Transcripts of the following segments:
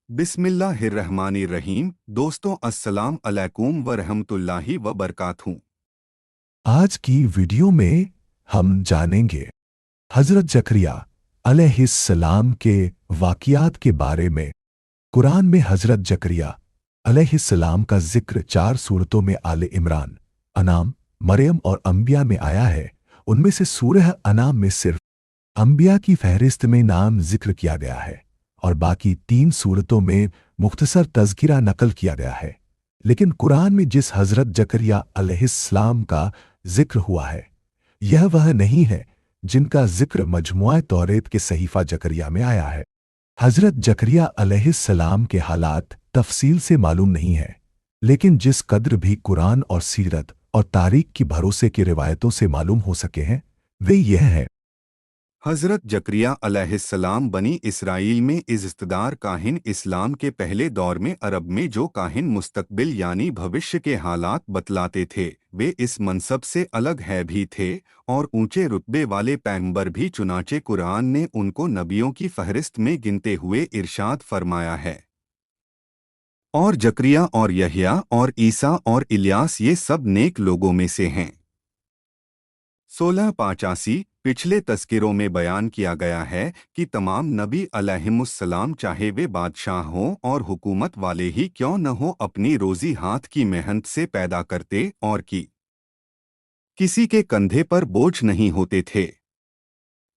बिस्मिल्लाहिर्रहमानिर्रहीम। दोस्तों, अस्सलाम अलैकुम व रहमतुल्लाहि व बरकातहू। आज की वीडियो में हम जानेंगे हजरत जकरिया अलैहिस्सलाम के वाक़ियात के बारे में। कुरान में हजरत जकरिया अलैहिस्सलाम का जिक्र 4 सूरतों में आले इमरान, अनाम, मरियम और अंबिया में आया है। उनमें से सूरह अनाम में सिर्फ अंबिया की फहरिस्त में नाम जिक्र किया गया है और बाकी 3 सूरतों में मुख्तसर तज़किरा नकल किया गया है। लेकिन कुरान में जिस हजरत जकरिया अलैहिस्सलाम का जिक्र हुआ है, यह वह नहीं है जिनका जिक्र मजमुआ तौरेत के सहीफा जकरिया में आया है। हजरत जकरिया अलैहिस्सलाम के हालात तफसील से मालूम नहीं है, लेकिन जिस कद्र भी कुरान और सीरत और तारीख की भरोसे की रिवायतों से मालूम हो सके हैं, वे यह है। हजरत जकरिया अलैहिस्सलाम बनी इसराइल में इज़्ज़तदार काहिन। इस्लाम के पहले दौर में अरब में जो काहिन मुस्तकबिल यानी भविष्य के हालात बतलाते थे, वे इस मनसब से अलग है भी थे और ऊंचे रुतबे वाले पैगंबर भी। चुनाचे कुरान ने उनको नबियों की फहरिस्त में गिनते हुए इरशाद फरमाया है, और जकरिया और यहया और ईसा और इलियास ये सब नेक लोगों में से हैं। 1685 पिछले तज़किरों में बयान किया गया है कि तमाम नबी अलैहिमुस्सलाम, चाहे वे बादशाह हों और हुकूमत वाले ही क्यों न हो, अपनी रोज़ी हाथ की मेहनत से पैदा करते और किसी के कंधे पर बोझ नहीं होते थे।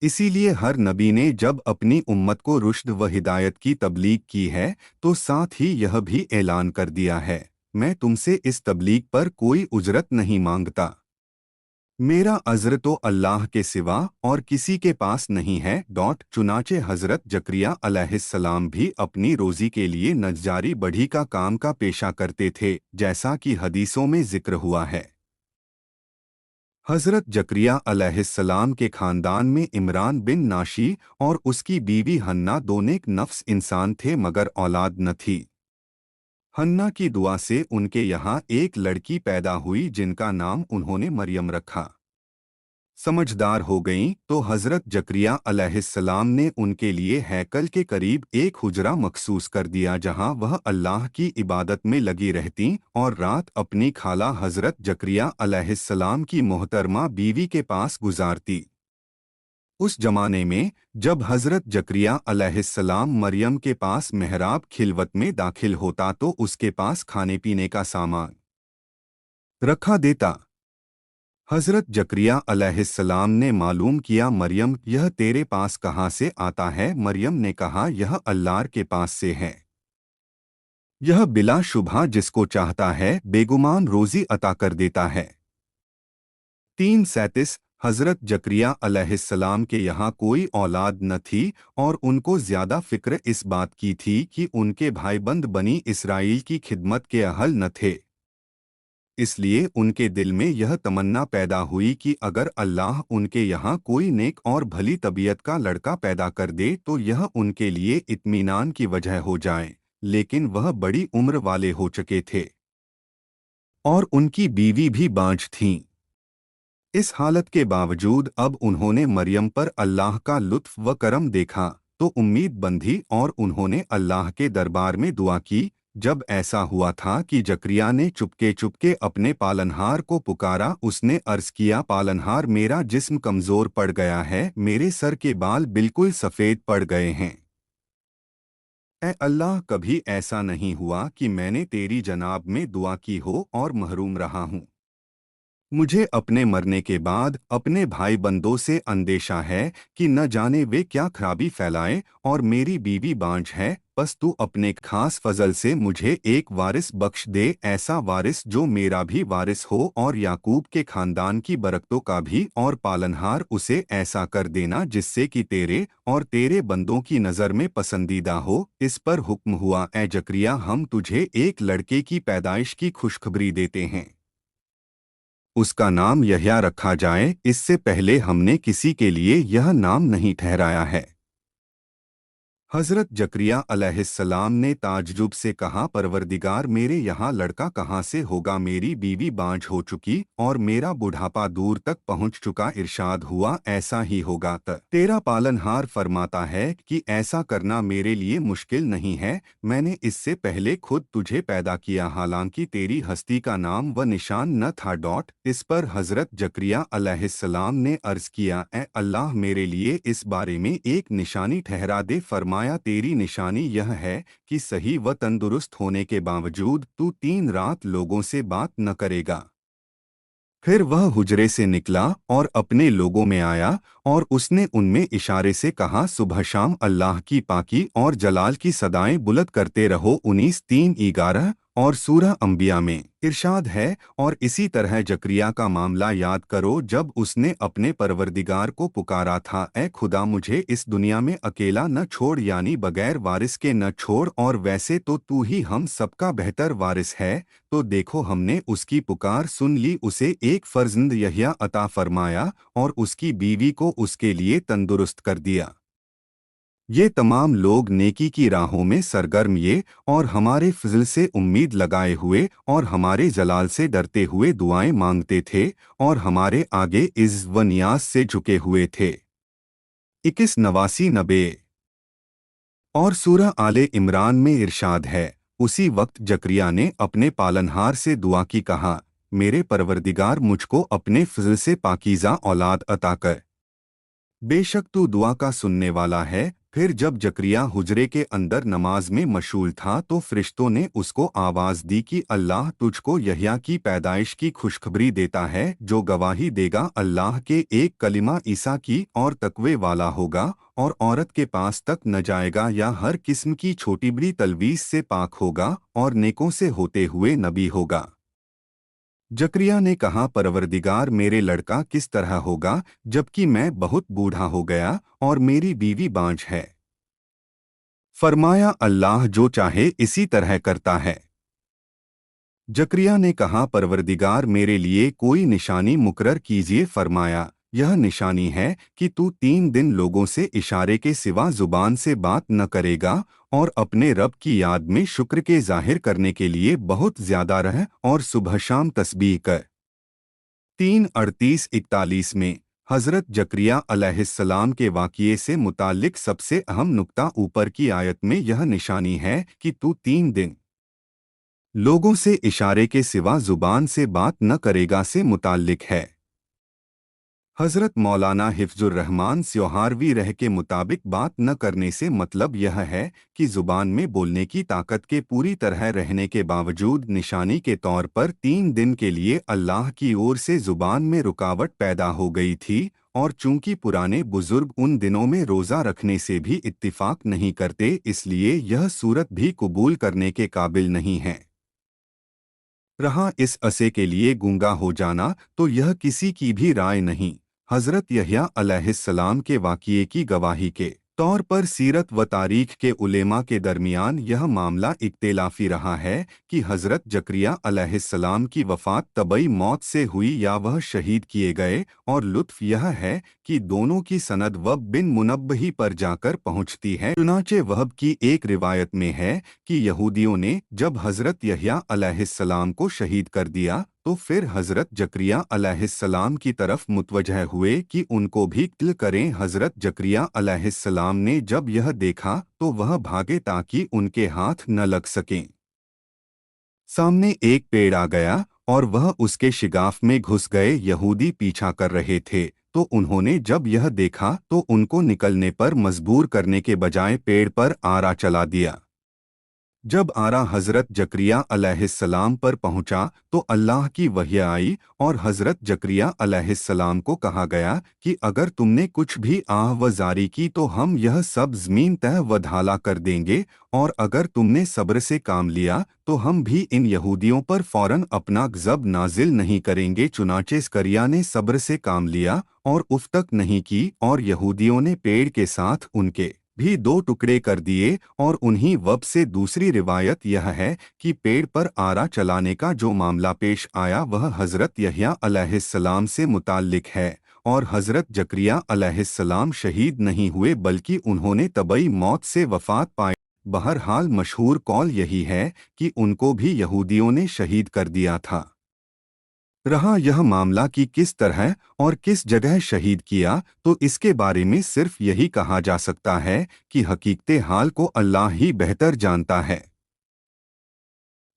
इसीलिए हर नबी ने जब अपनी उम्मत को रुश्द व हिदायत की तबलीग की है, तो साथ ही यह भी ऐलान कर दिया है, मैं तुमसे इस तबलीग पर कोई उजरत नहीं मांगता। मेरा अज़्र तो अल्लाह के सिवा और किसी के पास नहीं है। चुनाचे हज़रत जकरिया अलैहिस्सलाम भी अपनी रोज़ी के लिए नज्जारी बढ़ी का काम का पेशा करते थे, जैसा कि हदीसों में जिक्र हुआ है। हज़रत जकरिया अलैहिस्सलाम के ख़ानदान में इमरान बिन नाशी और उसकी बीवी हन्ना दो नेक नफ्स इंसान थे, मगर औलाद न थी। हन्ना की दुआ से उनके यहाँ एक लड़की पैदा हुई, जिनका नाम उन्होंने मरियम रखा। समझदार हो गईं तो हज़रत जकरिया अलैहिस्सलाम ने उनके लिए हैकल के करीब एक हुजरा मखसूस कर दिया, जहां वह अल्लाह की इबादत में लगी रहतीं और रात अपनी खाला हज़रत जकरिया अलैहिस्सलाम की मोहतरमा बीवी के पास गुजारती। उस जमाने में जब हज़रत जकरिया अलैहिस्सलाम मरियम के पास मेहराब खिलवत में दाखिल होता तो उसके पास खाने पीने का सामान रखा देता। हज़रत जकरिया अलैहिस्सलाम ने मालूम किया, मरियम, यह तेरे पास कहाँ से आता है? मरियम ने कहा, यह अल्लाह के पास से है। यह बिला शुबहा जिसको चाहता है बेगुमान रोज़ी अता कर देता है। 337 हज़रत जकरिया अलैहिस्सलाम के यहाँ कोई औलाद न थी और उनको ज़्यादा फ़िक्र इस बात की थी कि उनके भाईबंद बनी इसराइल की खिदमत के अहल न थे। इसलिए उनके दिल में यह तमन्ना पैदा हुई कि अगर अल्लाह उनके यहाँ कोई नेक और भली तबीयत का लड़का पैदा कर दे तो यह उनके लिए इत्मीनान की वजह हो जाए। लेकिन वह बड़ी उम्र वाले हो चुके थे और उनकी बीवी भी बांझ थीं। इस हालत के बावजूद अब उन्होंने मरियम पर अल्लाह का लुत्फ व करम देखा तो उम्मीद बंधी और उन्होंने अल्लाह के दरबार में दुआ की। जब ऐसा हुआ था कि जकरिया ने चुपके चुपके अपने पालनहार को पुकारा, उसने अर्ज किया, पालनहार, मेरा जिस्म कमज़ोर पड़ गया है, मेरे सर के बाल बिल्कुल सफ़ेद पड़ गए हैं। ए अल्लाह, कभी ऐसा नहीं हुआ कि मैंने तेरी जनाब में दुआ की हो और महरूम रहा हूँ। मुझे अपने मरने के बाद अपने भाई बंदों से अंदेशा है कि न जाने वे क्या खराबी फैलाएं, और मेरी बीवी बांझ है। बस तू अपने खास फजल से मुझे एक वारिस बख्श दे, ऐसा वारिस जो मेरा भी वारिस हो और याकूब के खानदान की बरकतों का भी, और पालनहार उसे ऐसा कर देना जिससे कि तेरे और तेरे बंदों की नज़र में पसंदीदा हो। इस पर हुक्म हुआ, ए जकरिया, हम तुझे एक लड़के की पैदाइश की खुशखबरी देते हैं। उसका नाम यहया रखा जाए। इससे पहले हमने किसी के लिए यह नाम नहीं ठहराया है। हज़रत जकरिया अलैहिस्सलाम ने ताज्जुब से कहा, परवरदिगार, मेरे यहाँ लड़का कहाँ से होगा? मेरी बीवी बांझ हो चुकी और मेरा बुढ़ापा दूर तक पहुँच चुका। इरशाद हुआ, ऐसा ही होगा। तेरा पालनहार फरमाता है कि ऐसा करना मेरे लिए मुश्किल नहीं है। मैंने इससे पहले खुद तुझे पैदा किया, हालांकि तेरी हस्ती का नाम व निशान न था। इस पर हज़रत जकरिया अलैहिस्सलाम ने अर्ज़ किया, ए अल्लाह, मेरे लिए इस बारे में एक निशानी ठहरा दे। फरमाया, तेरी निशानी यह है कि सही व तंदुरुस्त होने के बावजूद तू 3 रात लोगों से बात न करेगा। फिर वह हुजरे से निकला और अपने लोगों में आया और उसने उनमें इशारे से कहा, सुबह शाम अल्लाह की पाकी और जलाल की सदाएं बुलंद करते रहो। 19:3-11 और सूरह अंबिया में इरशाद है, और इसी तरह जकरिया का मामला याद करो जब उसने अपने परवरदिगार को पुकारा था, ए खुदा, मुझे इस दुनिया में अकेला न छोड़, यानी बगैर वारिस के न छोड़, और वैसे तो तू ही हम सबका बेहतर वारिस है। तो देखो, हमने उसकी पुकार सुन ली, उसे एक फर्जंद यहया अता फरमाया और उसकी बीवी को उसके लिए तंदुरुस्त कर दिया। ये तमाम लोग नेकी की राहों में सरगर्म ये और हमारे फजल से उम्मीद लगाए हुए और हमारे जलाल से डरते हुए दुआएं मांगते थे और हमारे आगे इज़्ज़ व नियाज से झुके हुए थे। 21-89 और सूरह आले इमरान में इरशाद है, उसी वक्त जकरिया ने अपने पालनहार से दुआ की, कहा, मेरे परवरदिगार, मुझको अपने फजल से पाकीज़ा औलाद अता कर, बेशक तू दुआ का सुनने वाला है। फिर जब जकरिया हुजरे के अंदर नमाज में मशगूल था तो फरिश्तों ने उसको आवाज़ दी कि अल्लाह तुझको यहया की पैदाइश की खुशखबरी देता है, जो गवाही देगा अल्लाह के एक कलिमा ईसा की और तकवे वाला होगा और औरत के पास तक न जाएगा या हर किस्म की छोटी बड़ी तलवीस से पाक होगा और नेकों से होते हुए नबी होगा। जकरिया ने कहा, परवरदिगार, मेरे लड़का किस तरह होगा जबकि मैं बहुत बूढ़ा हो गया और मेरी बीवी बांझ है? फरमाया, अल्लाह जो चाहे इसी तरह करता है। जकरिया ने कहा, परवरदिगार, मेरे लिए कोई निशानी मुकर्रर कीजिए। फरमाया, यह निशानी है कि तू 3 दिन लोगों से इशारे के सिवा जुबान से बात न करेगा और अपने रब की याद में शुक्र के जाहिर करने के लिए बहुत ज्यादा रह और सुबह शाम तस्बीह कर। 3:38-41 में हज़रत जकरिया अलैहिस्सलाम के वाक़िए से मुताल्लिक सबसे अहम नुक्ता ऊपर की आयत में यह निशानी है कि तू 3 दिन लोगों से इशारे के सिवा जुबान से बात न करेगा से मुताल्लिक है। हज़रत मौलाना हिफ्जुर रहमान स्योहारवी रह के मुताबिक बात न करने से मतलब यह है कि ज़ुबान में बोलने की ताकत के पूरी तरह रहने के बावजूद निशानी के तौर पर 3 दिन के लिए अल्लाह की ओर से ज़ुबान में रुकावट पैदा हो गई थी, और चूंकि पुराने बुजुर्ग उन दिनों में रोज़ा रखने से भी इत्तिफाक नहीं करते, इसलिए यह सूरत भी कबूल करने के काबिल नहीं है। रहा इस असे के लिए गूंगा हो जाना, तो यह किसी की भी राय नहीं। हज़रत यहया अलैहिस्सलाम के वाक़िए की गवाही के तौर पर सीरत व तारीख के उलेमा के दरमियान यह मामला इख्तिलाफी रहा है कि हज़रत जकरिया अलैहिस्सलाम की वफ़ात तबई मौत से हुई या वह शहीद किए गए, और लुत्फ़ यह है कि दोनों की सनद वहब बिन मुनब्बही पर जाकर पहुँचती है। चुनाचे वहब की एक रिवायत में है कि यहूदियों ने जब हज़रत यहया अलैहिस्सलाम को शहीद कर दिया तो फिर हज़रत जकरिया अलैहिस्सलाम की तरफ मुतवज्जह हुए कि उनको भी कत्ल करें। हज़रत जकरिया अलैहिस्सलाम ने जब यह देखा तो वह भागे ताकि उनके हाथ न लग सकें। सामने एक पेड़ आ गया और वह उसके शिगाफ में घुस गए। यहूदी पीछा कर रहे थे, तो उन्होंने जब यह देखा तो उनको निकलने पर मजबूर करने के बजाय पेड़ पर आरा चला दिया। जब आरा हज़रत जकरिया अलैहिस्सलाम पर पहुंचा तो अल्लाह की वही आई और हज़रत जकरिया अलैहिस्सलाम को कहा गया कि अगर तुमने कुछ भी आह व जारी की तो हम यह सब ज़मीन तह व ढाला कर देंगे, और अगर तुमने सब्र से काम लिया तो हम भी इन यहूदियों पर फौरन अपना गज़ब नाजिल नहीं करेंगे। चुनाचे जकरिया ने सब्र से काम लिया और उफ तक नहीं की, और यहूदियों ने पेड़ के साथ उनके भी 2 टुकड़े कर दिए। और उन्हीं वब से दूसरी रिवायत यह है कि पेड़ पर आरा चलाने का जो मामला पेश आया वह हज़रत यहया अलैहिस्सलाम से मुताल्लिक है, اور حضرت زकरिया अलैहिस्सलाम शहीद नहीं हुए बल्कि उन्होंने तबई मौत से वफात पाई। बहरहाल मशहूर कौल यही है कि उनको भी यहूदियों ने शहीद कर दिया था। रहा यह मामला कि किस तरह और किस जगह शहीद किया, तो इसके बारे में सिर्फ यही कहा जा सकता है कि हकीकते हाल को अल्लाह ही बेहतर जानता है।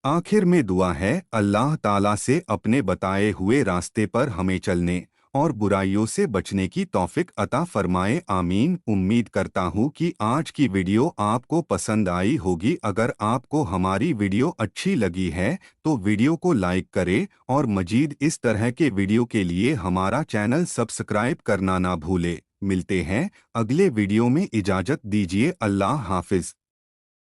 आखिर में दुआ है अल्लाह ताला से अपने बताए हुए रास्ते पर हमें चलने और बुराइयों से बचने की तौफीक अता फरमाए, आमीन। उम्मीद करता हूँ कि आज की वीडियो आपको पसंद आई होगी। अगर आपको हमारी वीडियो अच्छी लगी है तो वीडियो को लाइक करें और मजीद इस तरह के वीडियो के लिए हमारा चैनल सब्सक्राइब करना ना भूले। मिलते हैं अगले वीडियो में, इजाज़त दीजिए, अल्लाह हाफिज।